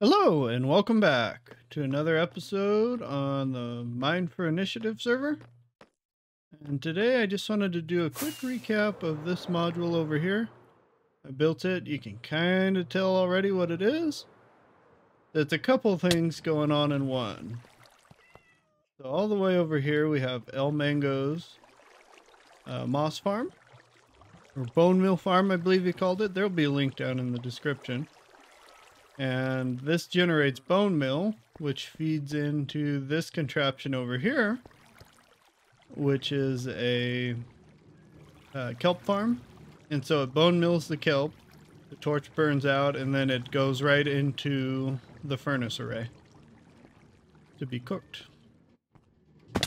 Hello and welcome back to another episode on the Mine for Initiative server. And today I just wanted to do a quick recap of this module over here. I built it. You can kind of tell already what it is. There's a couple things going on in one. So all the way over here we have IlMango's moss farm, or Bonemeal farm I believe he called it. There'll be a link down in the description. And this generates bone meal, which feeds into this contraption over here, which is a kelp farm. And so it bone mills the kelp, the torch burns out, and then it goes right into the furnace array to be cooked. So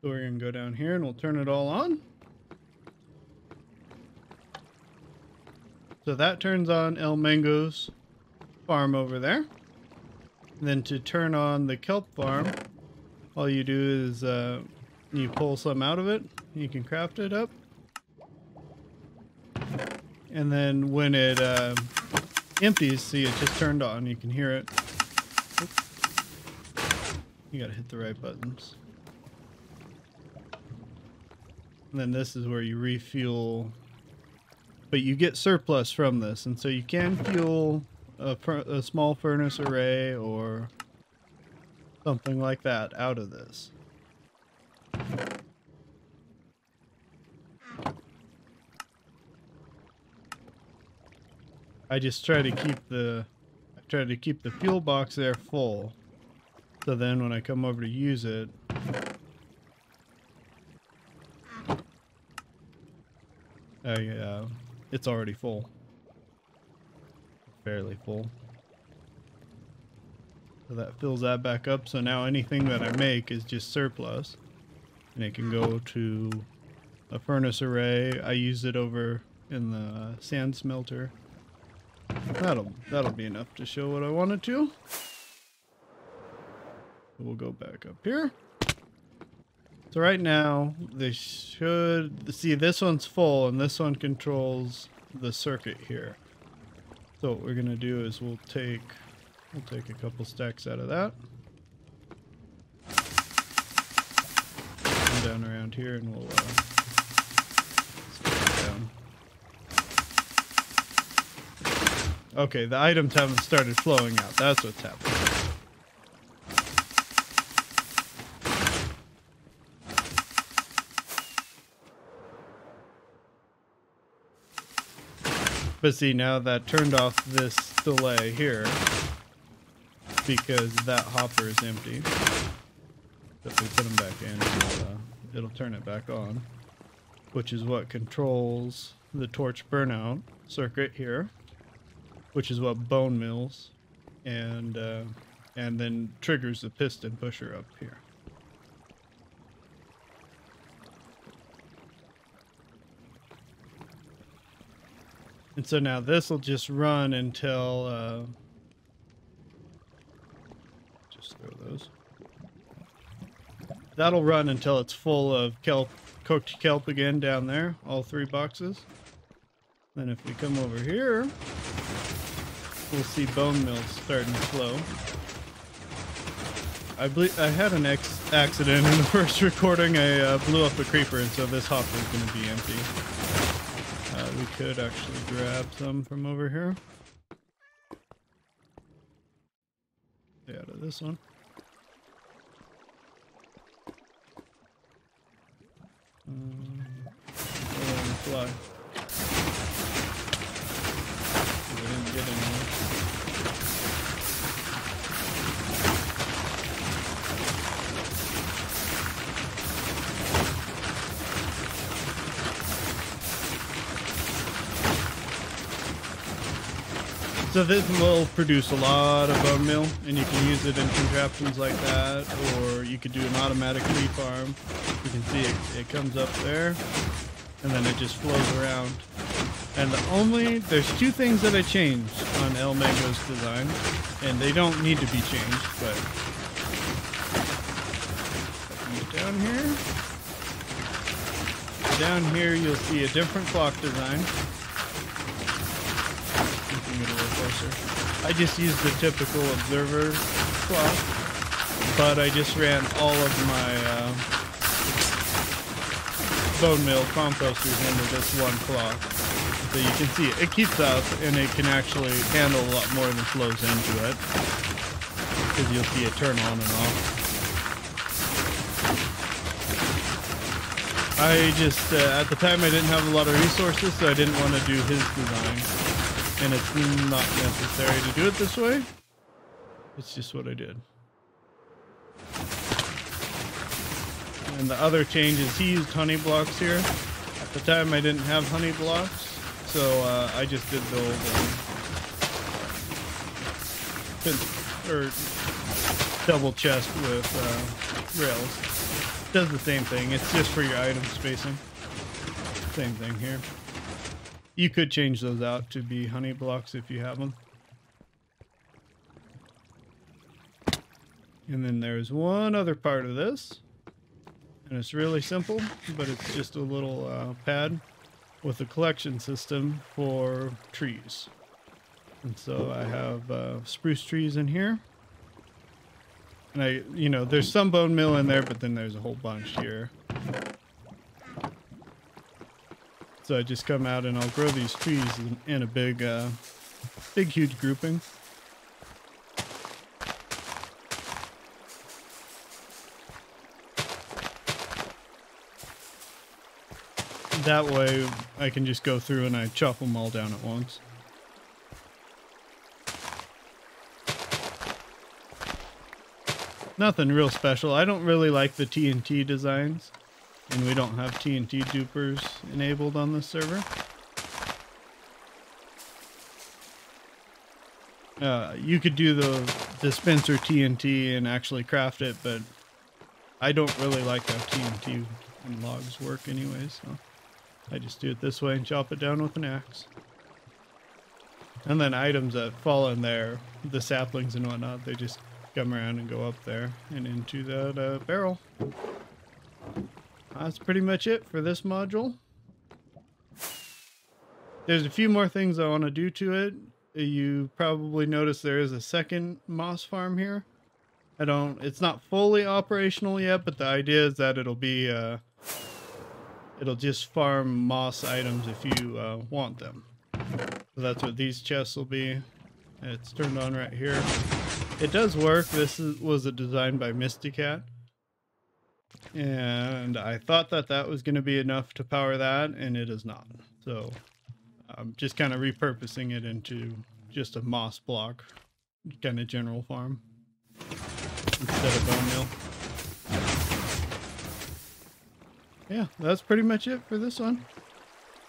we're going to go down here and we'll turn it all on. So that turns on IlMango's farm over there. Then to turn on the kelp farm, all you do is you pull some out of it. You can craft it up, and then when it empties, see, it just turned on. You can hear it. Oops. You gotta hit the right buttons. And then this is where you refuel, but you get surplus from this, and so you can fuel a small furnace array or something like that out of this. I just try to keep the fuel box there full, so then when I come over to use it, it's already full. Fairly full. So that fills that back up. So now anything that I make is just surplus, and it can go to a furnace array. I use it over in the sand smelter. That'll be enough to show what I wanted to. We'll go back up here. So right now they should see this one's full, and this one controls the circuit here. So what we're gonna do is we'll take a couple stacks out of that. Come down around here and we'll scale it down. Okay, the items haven't started flowing out. That's what's happening. But see, now that turned off this delay here because that hopper is empty. So if we put them back in, it'll turn it back on, which is what controls the torch burnout circuit here, which is what bone mills, and then triggers the piston pusher up here. And so now this will just run until, just throw those. That'll run until it's full of kelp, cooked kelp again down there, all 3 boxes. Then if we come over here, we'll see bone mills starting to flow. I believe I had an accident in the first recording. I blew up a creeper, and so this hopper is going to be empty. We could actually grab some from over here. Stay out of this one. Fly. We didn't get anyone. So this will produce a lot of bone meal, and you can use it in contraptions like that, or you could do an automatic farm. You can see it comes up there, and then it just flows around. And there's 2 things that I changed on IlMango's design, and they don't need to be changed, but down here you'll see a different clock design. I just used the typical observer cloth, but I just ran all of my bone meal composters into this one cloth. So you can see it keeps up, and it can actually handle a lot more than flows into it, because you'll see it turn on and off. I just, at the time I didn't have a lot of resources, so I didn't want to do his design. And it's not necessary to do it this way. It's just what I did. And the other change is he used honey blocks here. At the time I didn't have honey blocks, so I just did the old double chest with rails. Does the same thing. It's just for your item spacing. Same thing here. You could change those out to be honey blocks if you have them. And then there's one other part of this. And it's really simple, but it's just a little pad with a collection system for trees. And so I have spruce trees in here. And there's some bone meal in there, but then there's a whole bunch here. So I just come out and I'll grow these trees in a big, huge grouping. That way I can just go through and I chop them all down at once. Nothing real special. I don't really like the TNT designs, and we don't have TNT dupers enabled on this server. You could do the dispenser TNT and actually craft it, but I don't really like how TNT and logs work anyways, so I just do it this way and chop it down with an axe. And then items that fall in there, the saplings and whatnot, they just come around and go up there and into that barrel. That's pretty much it for this module. There's a few more things I want to do to it. You probably noticed there is a second moss farm here. It's not fully operational yet, but the idea is that it'll just farm moss items if you want them. So that's what these chests will be. It's turned on right here. It does work. This was a design by Mysticat. And I thought that was going to be enough to power that, and it is not. So I'm just kind of repurposing it into just a moss block kind of general farm instead of bone meal. Yeah, that's pretty much it for this one.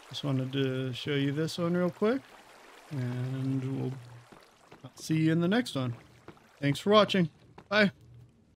Just wanted to show you this one real quick, and we'll see you in the next one. Thanks for watching. Bye.